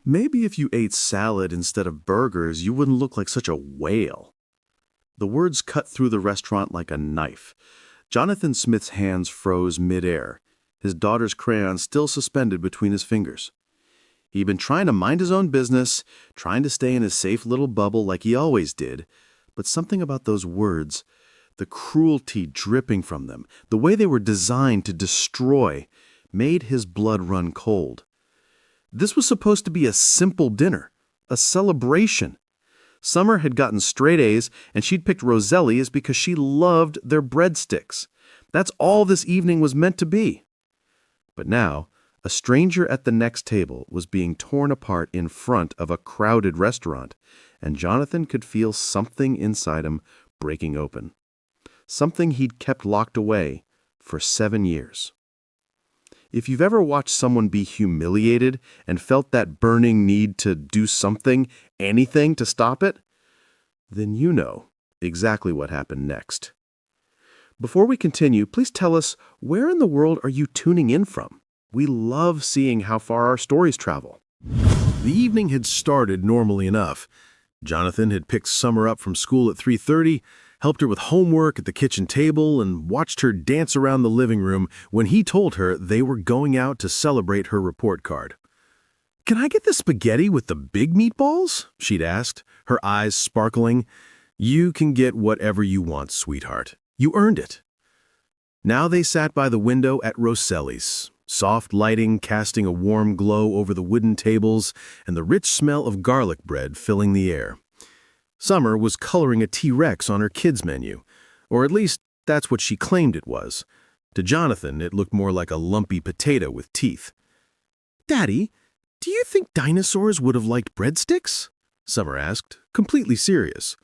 Maybe if you ate salad instead of burgers, you wouldn't look like such a whale. The words cut through the restaurant like a knife. Jonathan Smith's hands froze midair, his daughter's crayon still suspended between his fingers. He'd been trying to mind his own business, trying to stay in his safe little bubble like he always did, but something about those words, the cruelty dripping from them, the way they were designed to destroy, made his blood run cold. This was supposed to be a simple dinner, a celebration. Summer had gotten straight A's, and she'd picked Roselli's because she loved their breadsticks. That's all this evening was meant to be. But now, a stranger at the next table was being torn apart in front of a crowded restaurant, and Jonathan could feel something inside him breaking open. Something he'd kept locked away for 7 years. If you've ever watched someone be humiliated and felt that burning need to do something, anything to stop it, then you know exactly what happened next. Before we continue, please tell us, where in the world are you tuning in from? We love seeing how far our stories travel. The evening had started normally enough. Jonathan had picked Summer up from school at 3:30, helped her with homework at the kitchen table, and watched her dance around the living room when he told her they were going out to celebrate her report card. "Can I get the spaghetti with the big meatballs?" she'd asked, her eyes sparkling. "You can get whatever you want, sweetheart. You earned it." Now they sat by the window at Roselli's, soft lighting casting a warm glow over the wooden tables and the rich smell of garlic bread filling the air. Summer was coloring a T-Rex on her kids' menu, or at least that's what she claimed it was. To Jonathan, it looked more like a lumpy potato with teeth. "Daddy, do you think dinosaurs would have liked breadsticks?" Summer asked, completely serious.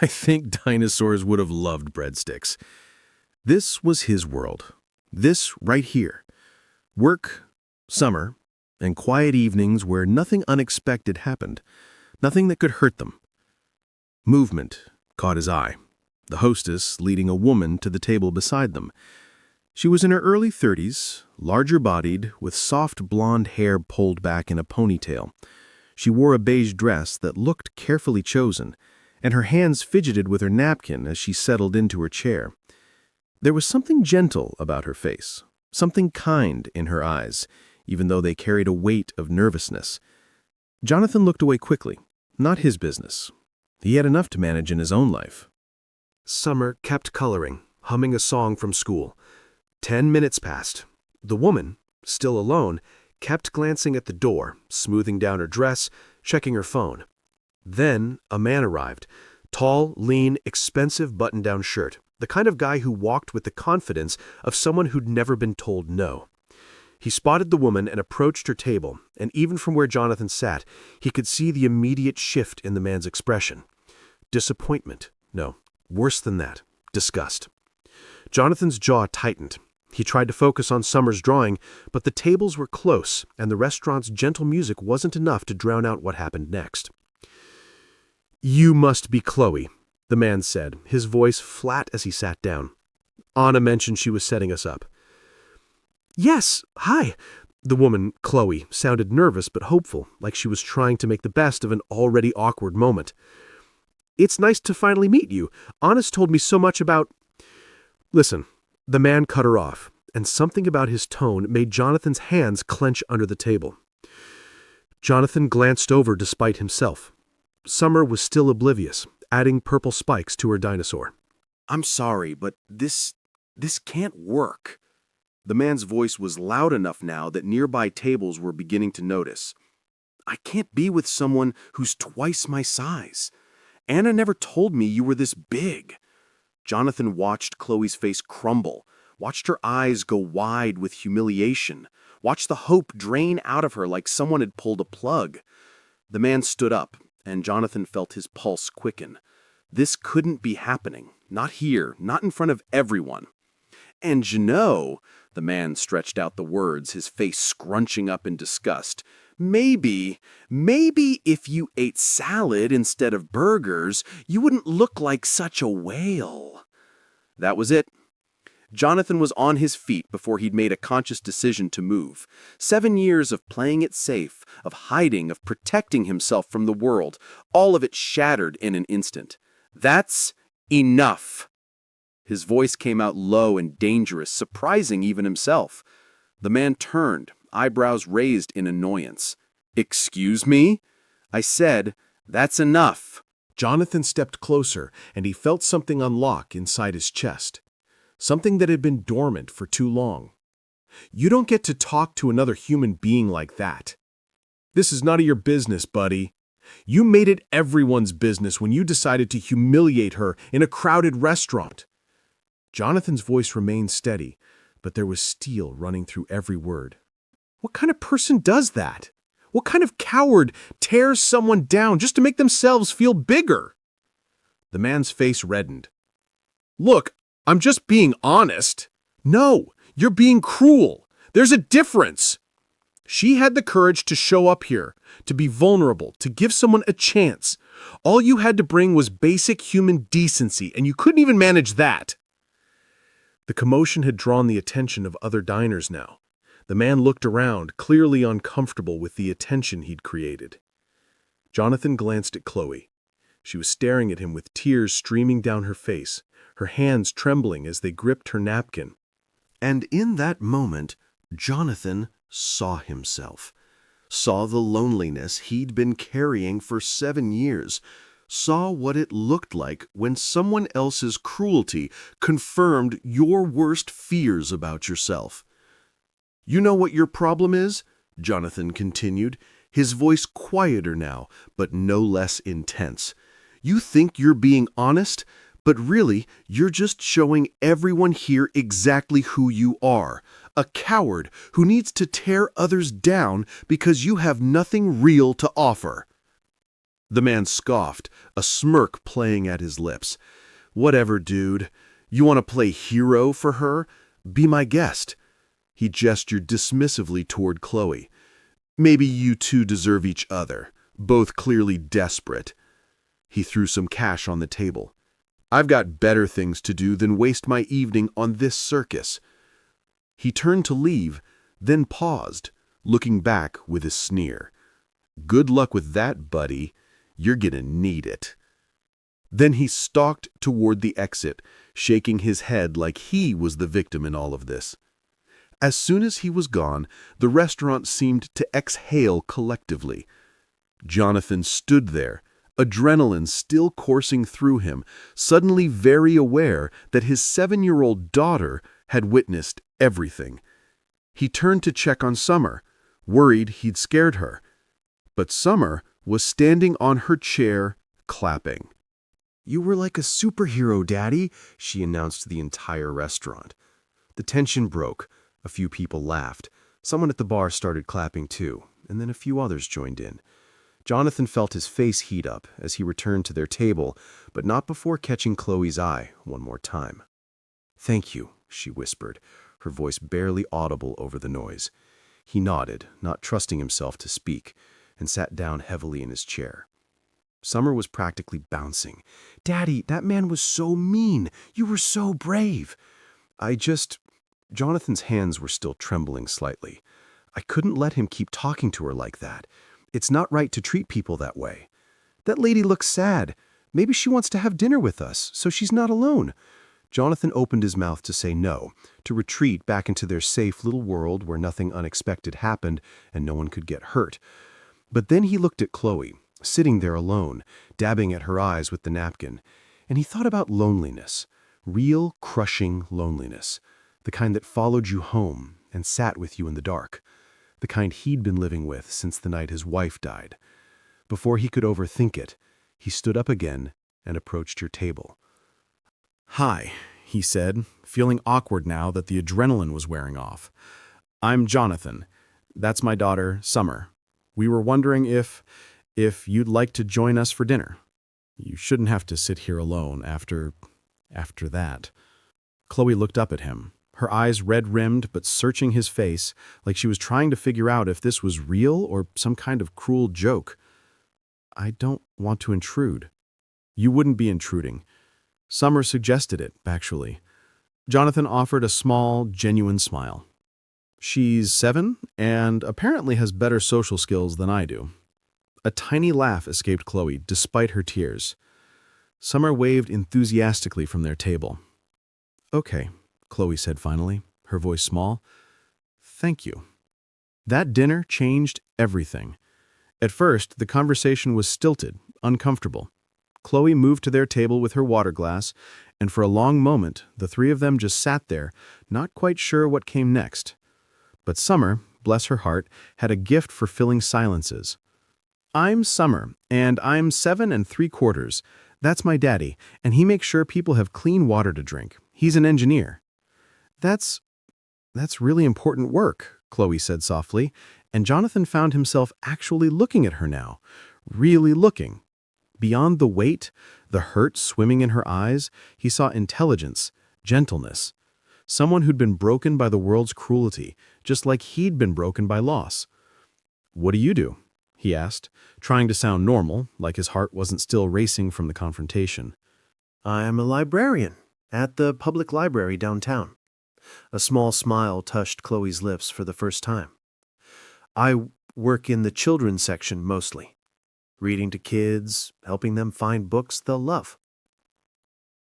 "I think dinosaurs would have loved breadsticks." This was his world. This right here. Work, summer, and quiet evenings where nothing unexpected happened, nothing that could hurt them. Movement caught his eye, the hostess leading a woman to the table beside them. She was in her early 30s, larger-bodied, with soft blonde hair pulled back in a ponytail. She wore a beige dress that looked carefully chosen, and her hands fidgeted with her napkin as she settled into her chair. There was something gentle about her face, something kind in her eyes, even though they carried a weight of nervousness. Jonathan looked away quickly. Not his business. He had enough to manage in his own life. Summer kept coloring, humming a song from school. 10 minutes passed. The woman, still alone, kept glancing at the door, smoothing down her dress, checking her phone. Then a man arrived. Tall, lean, expensive button-down shirt. The kind of guy who walked with the confidence of someone who'd never been told no. He spotted the woman and approached her table, and even from where Jonathan sat, he could see the immediate shift in the man's expression. Disappointment. No, worse than that. Disgust. Jonathan's jaw tightened. He tried to focus on Summer's drawing, but the tables were close, and the restaurant's gentle music wasn't enough to drown out what happened next. "You must be Chloe," the man said, his voice flat as he sat down. "Anna mentioned she was setting us up." "Yes, hi." The woman, Chloe, sounded nervous but hopeful, like she was trying to make the best of an already awkward moment. "It's nice to finally meet you. Anna's told me so much about—" "Listen," the man cut her off, and something about his tone made Jonathan's hands clench under the table. Jonathan glanced over despite himself. Summer was still oblivious, adding purple spikes to her dinosaur. "I'm sorry, but this can't work." The man's voice was loud enough now that nearby tables were beginning to notice. "I can't be with someone who's twice my size. Anna never told me you were this big." Jonathan watched Chloe's face crumble, watched her eyes go wide with humiliation, watched the hope drain out of her like someone had pulled a plug. The man stood up, and Jonathan felt his pulse quicken. This couldn't be happening. Not here, not in front of everyone. "And you know," the man stretched out the words, his face scrunching up in disgust, maybe if you ate salad instead of burgers, you wouldn't look like such a whale." That was it. Jonathan was on his feet before he'd made a conscious decision to move. 7 years of playing it safe, of hiding, of protecting himself from the world, all of it shattered in an instant. That's enough. His voice came out low and dangerous, surprising even himself. The man turned, eyebrows raised in annoyance. "Excuse me?" I said, "That's enough." Jonathan stepped closer, and he felt something unlock inside his chest. Something that had been dormant for too long. You don't get to talk to another human being like that. This is none of your business, buddy. You made it everyone's business when you decided to humiliate her in a crowded restaurant. Jonathan's voice remained steady, but there was steel running through every word. What kind of person does that? What kind of coward tears someone down just to make themselves feel bigger? The man's face reddened. Look, I'm just being honest. No, you're being cruel. There's a difference. She had the courage to show up here, to be vulnerable, to give someone a chance. All you had to bring was basic human decency, and you couldn't even manage that. The commotion had drawn the attention of other diners now. The man looked around, clearly uncomfortable with the attention he'd created. Jonathan glanced at Chloe. She was staring at him with tears streaming down her face, her hands trembling as they gripped her napkin. And in that moment, Jonathan saw himself, saw the loneliness he'd been carrying for 7 years, saw what it looked like when someone else's cruelty confirmed your worst fears about yourself. "You know what your problem is?" Jonathan continued, his voice quieter now, but no less intense. "You think you're being honest, but really you're just showing everyone here exactly who you are. A coward who needs to tear others down because you have nothing real to offer." The man scoffed, a smirk playing at his lips. "Whatever, dude. You want to play hero for her? Be my guest." He gestured dismissively toward Chloe. "Maybe you two deserve each other, both clearly desperate." He threw some cash on the table. "I've got better things to do than waste my evening on this circus." He turned to leave, then paused, looking back with a sneer. "Good luck with that, buddy. You're gonna need it." Then he stalked toward the exit, shaking his head like he was the victim in all of this. As soon as he was gone, the restaurant seemed to exhale collectively. Jonathan stood there, adrenaline still coursing through him, suddenly very aware that his 7-year-old daughter had witnessed everything. He turned to check on Summer, worried he'd scared her. But Summer was standing on her chair, clapping. "You were like a superhero, Daddy," she announced to the entire restaurant. The tension broke. A few people laughed. Someone at the bar started clapping too, and then a few others joined in. Jonathan felt his face heat up as he returned to their table, but not before catching Chloe's eye one more time. "Thank you," she whispered, her voice barely audible over the noise. He nodded, not trusting himself to speak, and sat down heavily in his chair. Summer was practically bouncing. "Daddy, that man was so mean. You were so brave." Jonathan's hands were still trembling slightly. "I couldn't let him keep talking to her like that. It's not right to treat people that way. That lady looks sad. Maybe she wants to have dinner with us, so she's not alone." Jonathan opened his mouth to say no, to retreat back into their safe little world where nothing unexpected happened and no one could get hurt. But then he looked at Chloe, sitting there alone, dabbing at her eyes with the napkin, and he thought about loneliness, real, crushing loneliness. The kind that followed you home and sat with you in the dark. The kind he'd been living with since the night his wife died. Before he could overthink it, he stood up again and approached your table. "Hi," he said, feeling awkward now that the adrenaline was wearing off. "I'm Jonathan. That's my daughter, Summer. We were wondering if you'd like to join us for dinner. You shouldn't have to sit here alone after that." Chloe looked up at him, her eyes red-rimmed but searching his face like she was trying to figure out if this was real or some kind of cruel joke. "I don't want to intrude." "You wouldn't be intruding. Summer suggested it, actually. Jonathan offered a small, genuine smile. She's 7 and apparently has better social skills than I do. A tiny laugh escaped Chloe, despite her tears. Summer waved enthusiastically from their table. "Okay," Chloe said finally, her voice small. "Thank you." That dinner changed everything. At first, the conversation was stilted, uncomfortable. Chloe moved to their table with her water glass, and for a long moment, the three of them just sat there, not quite sure what came next. But Summer, bless her heart, had a gift for filling silences. "I'm Summer, and I'm 7 3/4. That's my daddy, and he makes sure people have clean water to drink. He's an engineer." That's really important work," Chloe said softly, and Jonathan found himself actually looking at her now. Really looking. Beyond the weight, the hurt swimming in her eyes, he saw intelligence, gentleness. Someone who'd been broken by the world's cruelty, just like he'd been broken by loss. "What do you do?" he asked, trying to sound normal, like his heart wasn't still racing from the confrontation. "I'm a librarian at the public library downtown." A small smile touched Chloe's lips for the first time. "I work in the children's section mostly, reading to kids, helping them find books they'll love."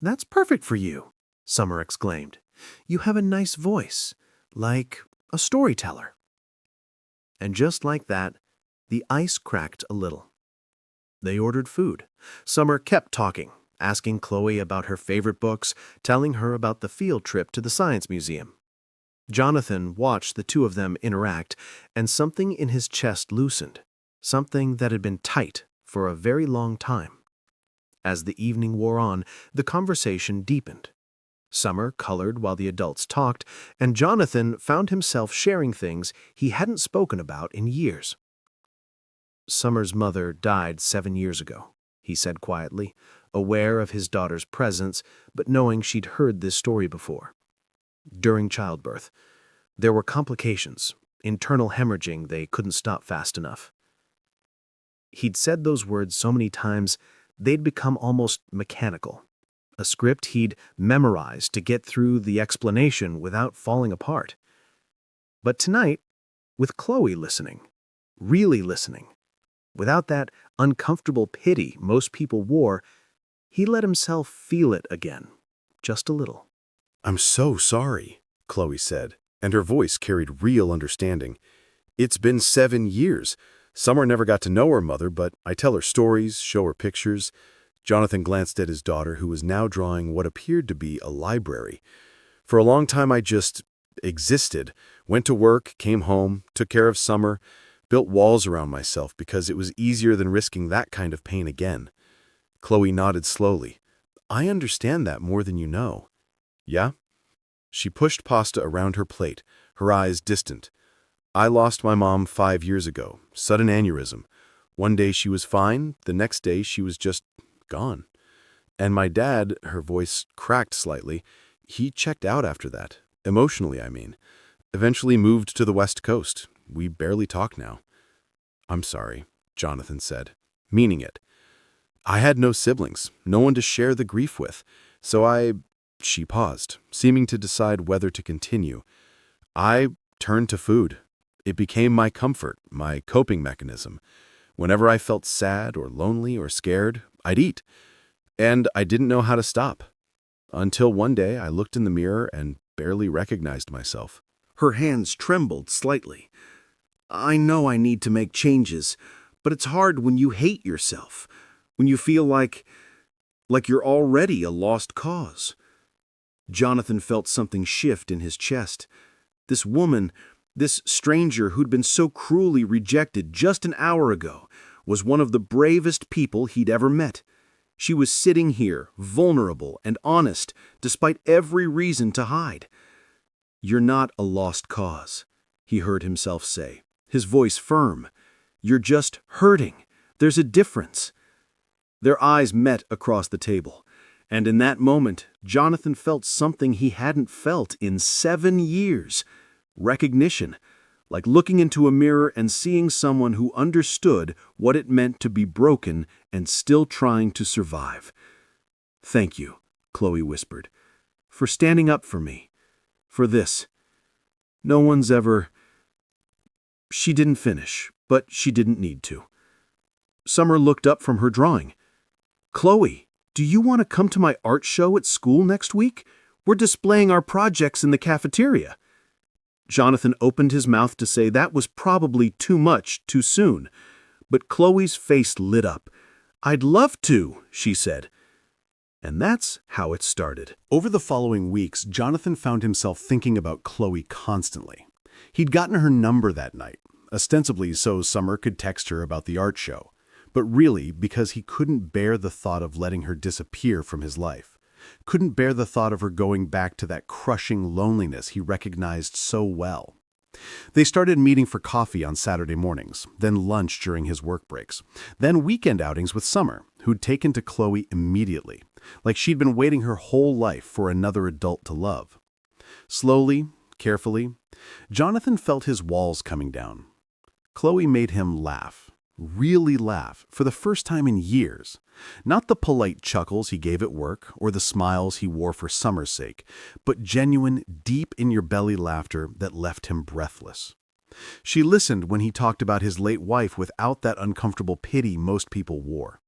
"That's perfect for you," Summer exclaimed. "You have a nice voice, like a storyteller." And just like that, the ice cracked a little. They ordered food. Summer kept talking, asking Chloe about her favorite books, telling her about the field trip to the Science Museum. Jonathan watched the two of them interact, and something in his chest loosened, something that had been tight for a very long time. As the evening wore on, the conversation deepened. Summer colored while the adults talked, and Jonathan found himself sharing things he hadn't spoken about in years. "Summer's mother died 7 years ago," he said quietly, aware of his daughter's presence, but knowing she'd heard this story before. "During childbirth, there were complications, internal hemorrhaging they couldn't stop fast enough." He'd said those words so many times, they'd become almost mechanical. A script he'd memorized to get through the explanation without falling apart. But tonight, with Chloe listening, really listening, without that uncomfortable pity most people wore, he let himself feel it again, just a little. "I'm so sorry," Chloe said, and her voice carried real understanding. "It's been 7 years. Summer never got to know her mother, but I tell her stories, show her pictures." Jonathan glanced at his daughter, who was now drawing what appeared to be a library. "For a long time I just existed, went to work, came home, took care of Summer, built walls around myself because it was easier than risking that kind of pain again." Chloe nodded slowly. "I understand that more than you know." "Yeah?" She pushed pasta around her plate, her eyes distant. "I lost my mom 5 years ago, sudden aneurysm. One day she was fine, the next day she was just gone. And my dad," her voice cracked slightly, "he checked out after that. Emotionally, I mean. Eventually moved to the West Coast. We barely talk now." "I'm sorry," Jonathan said, meaning it. "I had no siblings, no one to share the grief with, so She paused, seeming to decide whether to continue. "I turned to food. It became my comfort, my coping mechanism. Whenever I felt sad or lonely or scared, I'd eat. And I didn't know how to stop. Until one day I looked in the mirror and barely recognized myself." Her hands trembled slightly. "I know I need to make changes, but it's hard when you hate yourself, when you feel like you're already a lost cause." Jonathan felt something shift in his chest. This woman, this stranger who'd been so cruelly rejected just an hour ago, was one of the bravest people he'd ever met. She was sitting here, vulnerable and honest, despite every reason to hide. "You're not a lost cause," he heard himself say, his voice firm. "You're just hurting. There's a difference." Their eyes met across the table, and in that moment, Jonathan felt something he hadn't felt in 7 years. Recognition, like looking into a mirror and seeing someone who understood what it meant to be broken and still trying to survive. "Thank you," Chloe whispered, for standing up for me. For this. No one's ever... She didn't finish, but she didn't need to. Summer looked up from her drawing. Chloe, do you want to come to my art show at school next week? We're displaying our projects in the cafeteria. Jonathan opened his mouth to say that was probably too much too soon, but Chloe's face lit up. I'd love to, she said. And that's how it started. Over the following weeks, Jonathan found himself thinking about Chloe constantly. He'd gotten her number that night, ostensibly so Summer could text her about the art show, but really because he couldn't bear the thought of letting her disappear from his life. Couldn't bear the thought of her going back to that crushing loneliness he recognized so well. They started meeting for coffee on Saturday mornings, then lunch during his work breaks, then weekend outings with Summer, who'd taken to Chloe immediately, like she'd been waiting her whole life for another adult to love. Slowly, carefully, Jonathan felt his walls coming down. Chloe made him laugh, really laugh, for the first time in years. Not the polite chuckles he gave at work or the smiles he wore for Summer's sake, but genuine, deep-in-your-belly laughter that left him breathless. She listened when he talked about his late wife without that uncomfortable pity most people wore.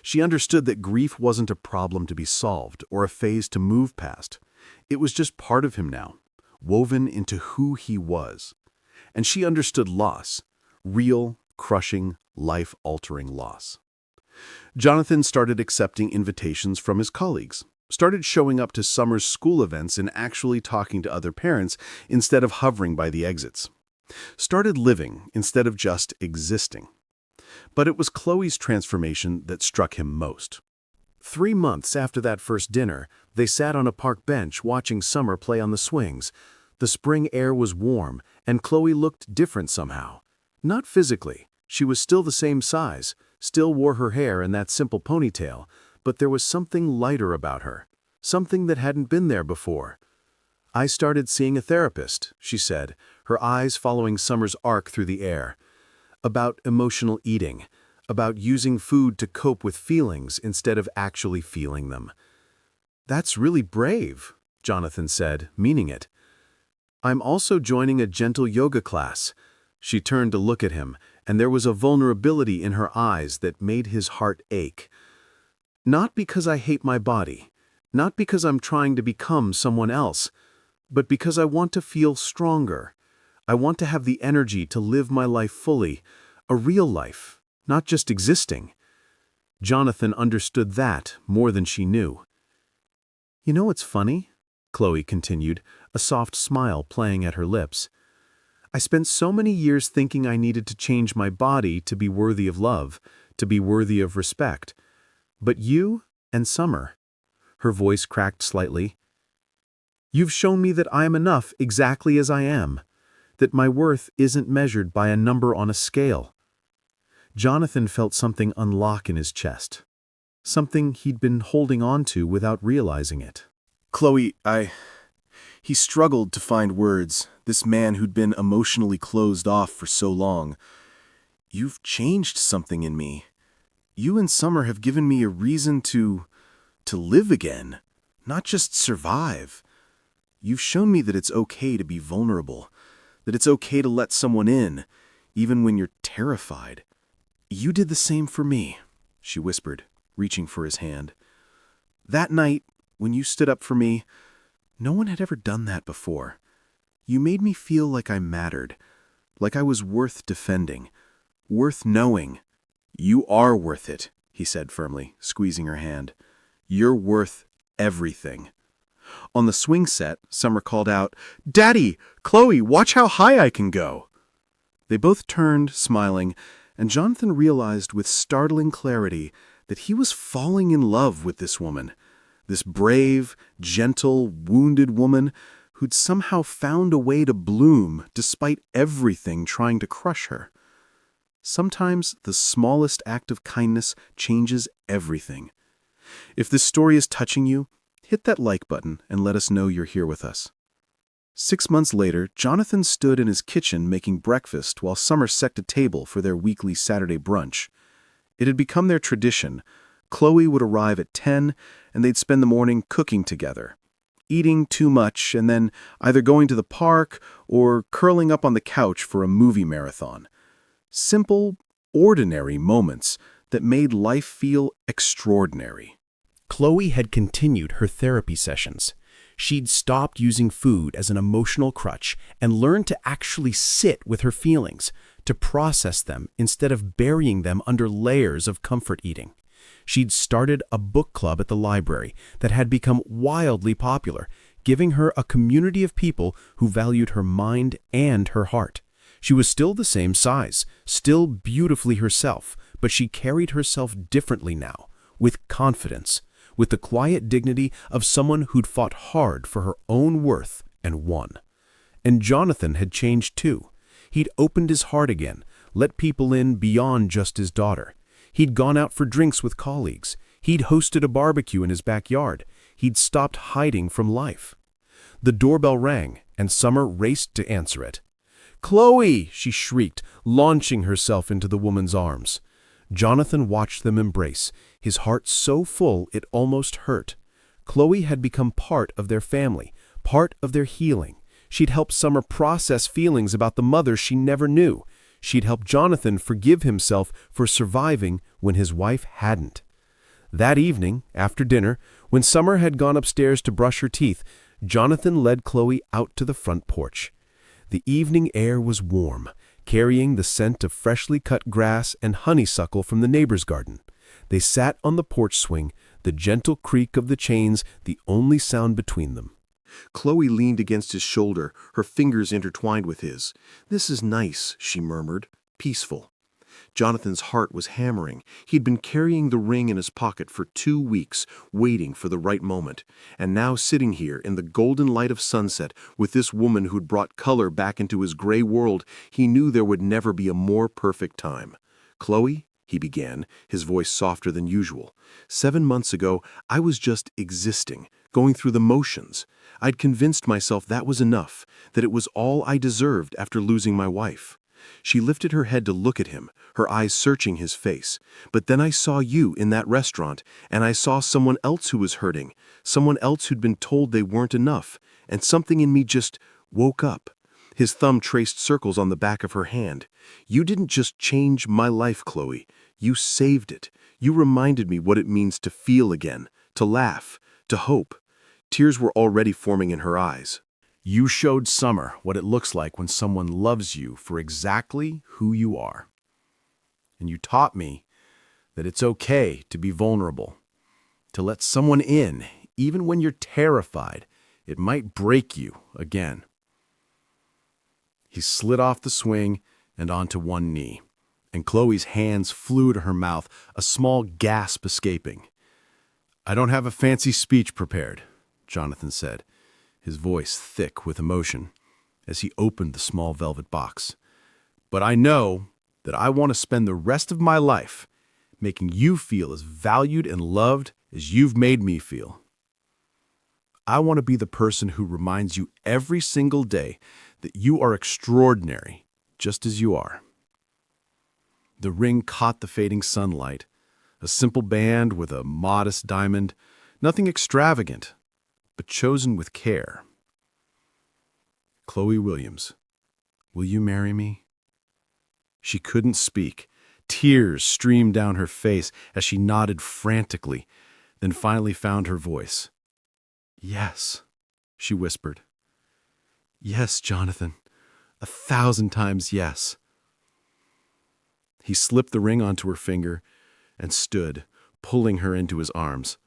She understood that grief wasn't a problem to be solved or a phase to move past. It was just part of him now, woven into who he was. And she understood loss, real, crushing, life-altering loss. Jonathan started accepting invitations from his colleagues, started showing up to Summer's school events and actually talking to other parents instead of hovering by the exits. Started living instead of just existing. But it was Chloe's transformation that struck him most. 3 months after that first dinner, they sat on a park bench watching Summer play on the swings. The spring air was warm, and Chloe looked different somehow. Not physically. She was still the same size, still wore her hair in that simple ponytail, but there was something lighter about her, something that hadn't been there before. I started seeing a therapist, she said, her eyes following Summer's arc through the air. About emotional eating, about using food to cope with feelings instead of actually feeling them. That's really brave, Jonathan said, meaning it. I'm also joining a gentle yoga class. She turned to look at him, and there was a vulnerability in her eyes that made his heart ache. Not because I hate my body, not because I'm trying to become someone else, but because I want to feel stronger. I want to have the energy to live my life fully, a real life, not just existing. Jonathan understood that more than she knew. You know what's funny? Chloe continued, a soft smile playing at her lips. I spent so many years thinking I needed to change my body to be worthy of love, to be worthy of respect. But you and Summer, her voice cracked slightly, you've shown me that I am enough exactly as I am, that my worth isn't measured by a number on a scale. Jonathan felt something unlock in his chest, something he'd been holding on to without realizing it. Chloe, He struggled to find words, this man who'd been emotionally closed off for so long. You've changed something in me. You and Summer have given me a reason to live again, not just survive. You've shown me that it's okay to be vulnerable, that it's okay to let someone in, even when you're terrified. You did the same for me, she whispered, reaching for his hand. That night, when you stood up for me, no one had ever done that before. You made me feel like I mattered, like I was worth defending, worth knowing. You are worth it, he said firmly, squeezing her hand. You're worth everything. On the swing set, Summer called out, Daddy, Chloe, watch how high I can go. They both turned, smiling, and Jonathan realized with startling clarity that he was falling in love with this woman. This brave, gentle, wounded woman who'd somehow found a way to bloom despite everything trying to crush her. Sometimes the smallest act of kindness changes everything. If this story is touching you, hit that like button and let us know you're here with us. 6 months later, Jonathan stood in his kitchen making breakfast while Summer set a table for their weekly Saturday brunch. It had become their tradition. Chloe would arrive at 10, and they'd spend the morning cooking together. eating too much, and then either going to the park or curling up on the couch for a movie marathon. Simple, ordinary moments that made life feel extraordinary. Chloe had continued her therapy sessions. She'd stopped using food as an emotional crutch and learned to actually sit with her feelings, to process them instead of burying them under layers of comfort eating. She'd started a book club at the library that had become wildly popular, giving her a community of people who valued her mind and her heart. She was still the same size, still beautifully herself, but she carried herself differently now, with confidence, with the quiet dignity of someone who'd fought hard for her own worth and won. And Jonathan had changed too. He'd opened his heart again, let people in beyond just his daughter. He'd gone out for drinks with colleagues. He'd hosted a barbecue in his backyard. He'd stopped hiding from life. The doorbell rang, and Summer raced to answer it. "Chloe!" she shrieked, launching herself into the woman's arms. Jonathan watched them embrace, his heart so full it almost hurt. Chloe had become part of their family, part of their healing. She'd helped Summer process feelings about the mother she never knew. She'd helped Jonathan forgive himself for surviving when his wife hadn't. That evening, after dinner, when Summer had gone upstairs to brush her teeth, Jonathan led Chloe out to the front porch. The evening air was warm, carrying the scent of freshly cut grass and honeysuckle from the neighbor's garden. They sat on the porch swing, the gentle creak of the chains the only sound between them. Chloe leaned against his shoulder, her fingers intertwined with his. "This is nice," she murmured, "peaceful." Jonathan's heart was hammering. He'd been carrying the ring in his pocket for 2 weeks, waiting for the right moment. And now sitting here in the golden light of sunset with this woman who'd brought color back into his gray world, he knew there would never be a more perfect time. "Chloe," he began, his voice softer than usual, "7 months ago, I was just existing, going through the motions. I'd convinced myself that was enough, that it was all I deserved after losing my wife." She lifted her head to look at him, her eyes searching his face. "But then I saw you in that restaurant, and I saw someone else who was hurting, someone else who'd been told they weren't enough, and something in me just woke up." His thumb traced circles on the back of her hand. "You didn't just change my life, Chloe. You saved it. You reminded me what it means to feel again, to laugh, to hope." Tears were already forming in her eyes. You showed Summer what it looks like when someone loves you for exactly who you are. And you taught me that it's okay to be vulnerable, to let someone in, even when you're terrified it might break you again. He slid off the swing and onto one knee, and Chloe's hands flew to her mouth, a small gasp escaping. "I don't have a fancy speech prepared," Jonathan said, his voice thick with emotion, as he opened the small velvet box. "But I know that I want to spend the rest of my life making you feel as valued and loved as you've made me feel. I want to be the person who reminds you every single day that you are extraordinary, just as you are." The ring caught the fading sunlight, a simple band with a modest diamond, nothing extravagant, but chosen with care. "Chloe Williams, will you marry me?" She couldn't speak. Tears streamed down her face as she nodded frantically, then finally found her voice. "Yes," she whispered. "Yes, Jonathan, 1,000 times yes." He slipped the ring onto her finger and stood, pulling her into his arms.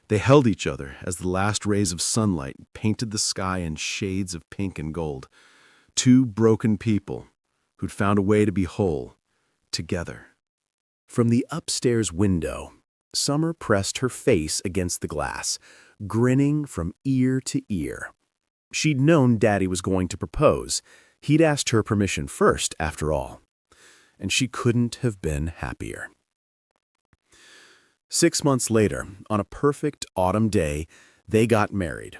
They held each other as the last rays of sunlight painted the sky in shades of pink and gold. Two broken people who'd found a way to be whole, together. From the upstairs window, Summer pressed her face against the glass, grinning from ear to ear. She'd known Daddy was going to propose. He'd asked her permission first, after all. And she couldn't have been happier. 6 months later, on a perfect autumn day, they got married.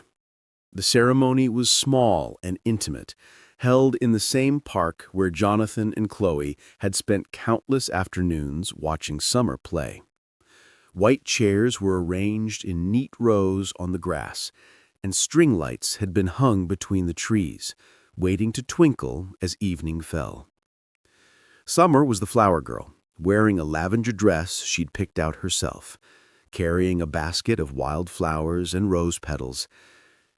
The ceremony was small and intimate, held in the same park where Jonathan and Chloe had spent countless afternoons watching Summer play. White chairs were arranged in neat rows on the grass. and string lights had been hung between the trees, waiting to twinkle as evening fell. Summer was the flower girl, wearing a lavender dress she'd picked out herself, carrying a basket of wild flowers and rose petals.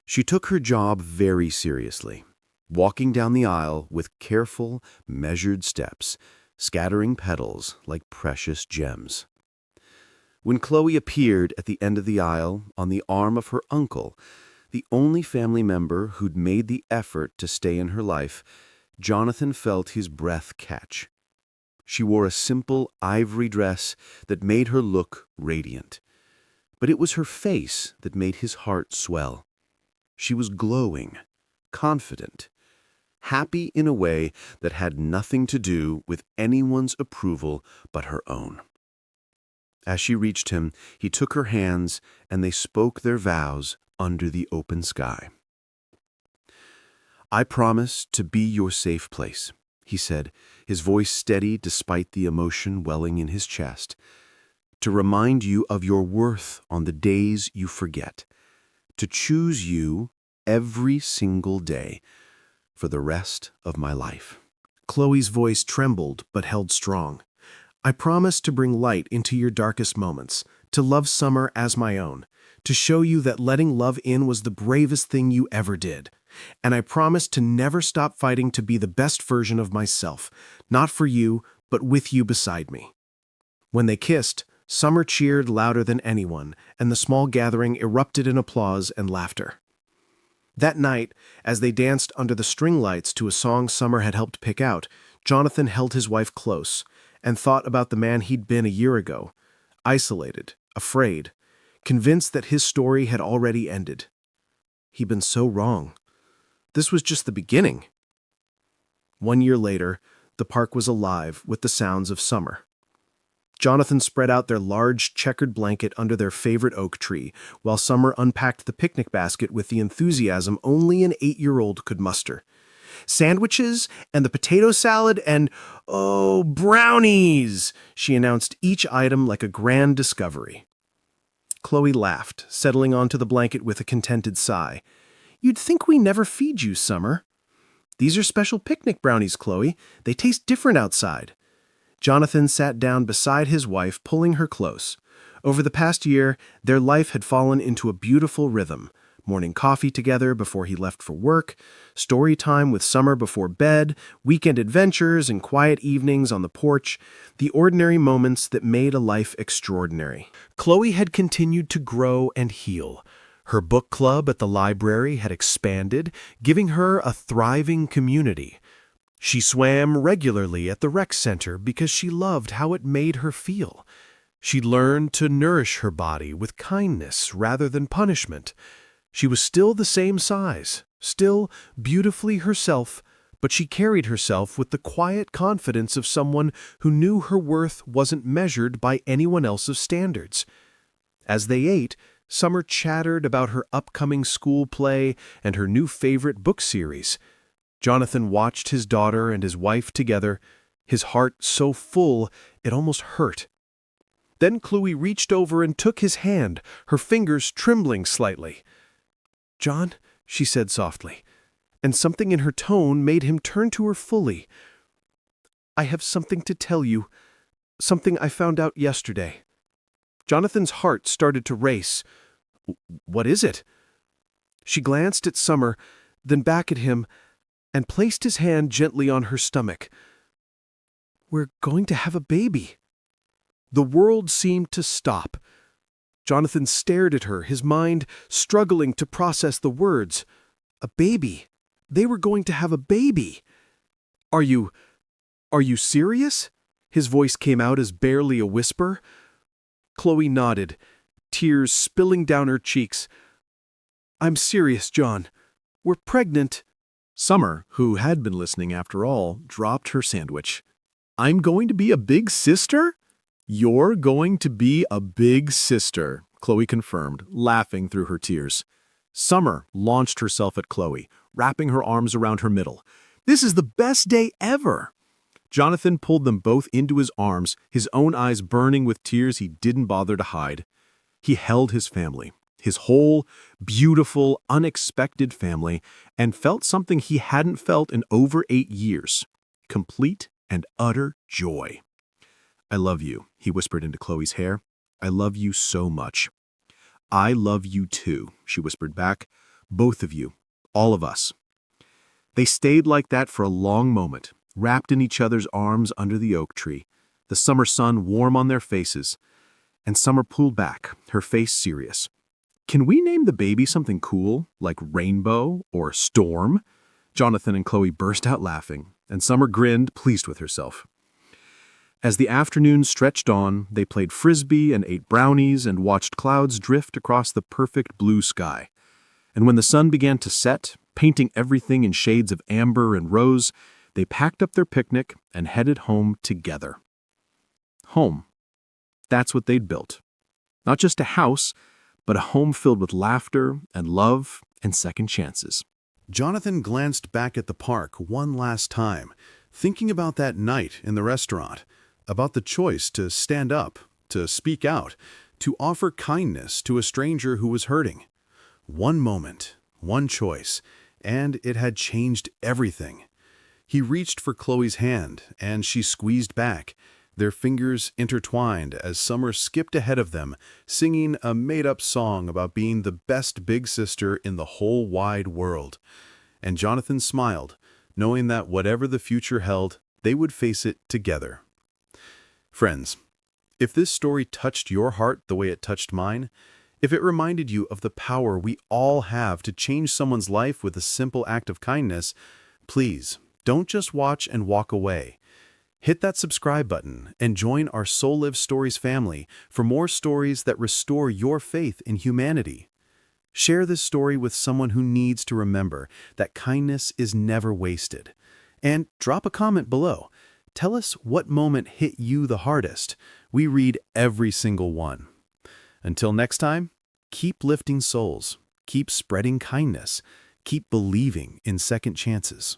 She took her job very seriously, walking down the aisle with careful, measured steps, scattering petals like precious gems. When Chloe appeared at the end of the aisle on the arm of her uncle, the only family member who'd made the effort to stay in her life, Jonathan felt his breath catch. She wore a simple ivory dress that made her look radiant. But it was her face that made his heart swell. She was glowing, confident, happy in a way that had nothing to do with anyone's approval but her own. As she reached him, he took her hands and they spoke their vows under the open sky. "I promise to be your safe place," he said, his voice steady despite the emotion welling in his chest. "To remind you of your worth on the days you forget. To choose you every single day for the rest of my life." Chloe's voice trembled but held strong. "I promise to bring light into your darkest moments, to love Summer as my own, to show you that letting love in was the bravest thing you ever did. And I promise to never stop fighting to be the best version of myself, not for you, but with you beside me." When they kissed, Summer cheered louder than anyone, and the small gathering erupted in applause and laughter. That night, as they danced under the string lights to a song Summer had helped pick out, Jonathan held his wife close and thought about the man he'd been a year ago, isolated, afraid, convinced that his story had already ended. He'd been so wrong. This was just the beginning. 1 year later, the park was alive with the sounds of summer. Jonathan spread out their large checkered blanket under their favorite oak tree, while Summer unpacked the picnic basket with the enthusiasm only an 8-year-old could muster. "Sandwiches and the potato salad and, oh, brownies!" she announced each item like a grand discovery. Chloe laughed, settling onto the blanket with a contented sigh. "You'd think we never feed you, Summer." "These are special picnic brownies, Chloe. They taste different outside." Jonathan sat down beside his wife, pulling her close. Over the past year, their life had fallen into a beautiful rhythm. Morning coffee together before he left for work, story time with Summer before bed, weekend adventures and quiet evenings on the porch, the ordinary moments that made a life extraordinary. Chloe had continued to grow and heal. Her book club at the library had expanded, giving her a thriving community. She swam regularly at the rec center because she loved how it made her feel. She learned to nourish her body with kindness rather than punishment. She was still the same size, still beautifully herself, but she carried herself with the quiet confidence of someone who knew her worth wasn't measured by anyone else's standards. As they ate, Summer chattered about her upcoming school play and her new favorite book series. Jonathan watched his daughter and his wife together, his heart so full it almost hurt. Then Chloe reached over and took his hand, her fingers trembling slightly. "John," she said softly, and something in her tone made him turn to her fully. "I have something to tell you, something I found out yesterday." Jonathan's heart started to race. "What is it?" She glanced at Summer, then back at him, and placed his hand gently on her stomach. "We're going to have a baby." The world seemed to stop. Jonathan stared at her, his mind struggling to process the words. A baby. They were going to have a baby. Are you serious?" His voice came out as barely a whisper. Chloe nodded, tears spilling down her cheeks. "I'm serious, John. We're pregnant." Summer, who had been listening after all, dropped her sandwich. "I'm going to be a big sister?" "You're going to be a big sister," Chloe confirmed, laughing through her tears. Summer launched herself at Chloe, wrapping her arms around her middle. "This is the best day ever!" Jonathan pulled them both into his arms, his own eyes burning with tears he didn't bother to hide. He held his family, his whole, beautiful, unexpected family, and felt something he hadn't felt in over 8 years: complete and utter joy. "I love you," he whispered into Chloe's hair. "I love you so much." "I love you too," she whispered back. "Both of you. All of us." They stayed like that for a long moment, wrapped in each other's arms under the oak tree, the summer sun warm on their faces. And Summer pulled back, her face serious. "Can we name the baby something cool, like Rainbow or Storm?" Jonathan and Chloe burst out laughing, and Summer grinned, pleased with herself. As the afternoon stretched on, they played frisbee and ate brownies and watched clouds drift across the perfect blue sky. And when the sun began to set, painting everything in shades of amber and rose, they packed up their picnic and headed home together. Home. That's what they'd built. Not just a house, but a home filled with laughter and love and second chances. Jonathan glanced back at the park one last time, thinking about that night in the restaurant, about the choice to stand up, to speak out, to offer kindness to a stranger who was hurting. One moment, one choice, and it had changed everything. He reached for Chloe's hand, and she squeezed back, their fingers intertwined as Summer skipped ahead of them, singing a made-up song about being the best big sister in the whole wide world. And Jonathan smiled, knowing that whatever the future held, they would face it together. Friends, if this story touched your heart the way it touched mine, if it reminded you of the power we all have to change someone's life with a simple act of kindness, please don't just watch and walk away. Hit that subscribe button and join our Soul Live Stories family for more stories that restore your faith in humanity. Share this story with someone who needs to remember that kindness is never wasted. And drop a comment below. Tell us what moment hit you the hardest. We read every single one. Until next time, keep lifting souls, keep spreading kindness, keep believing in second chances.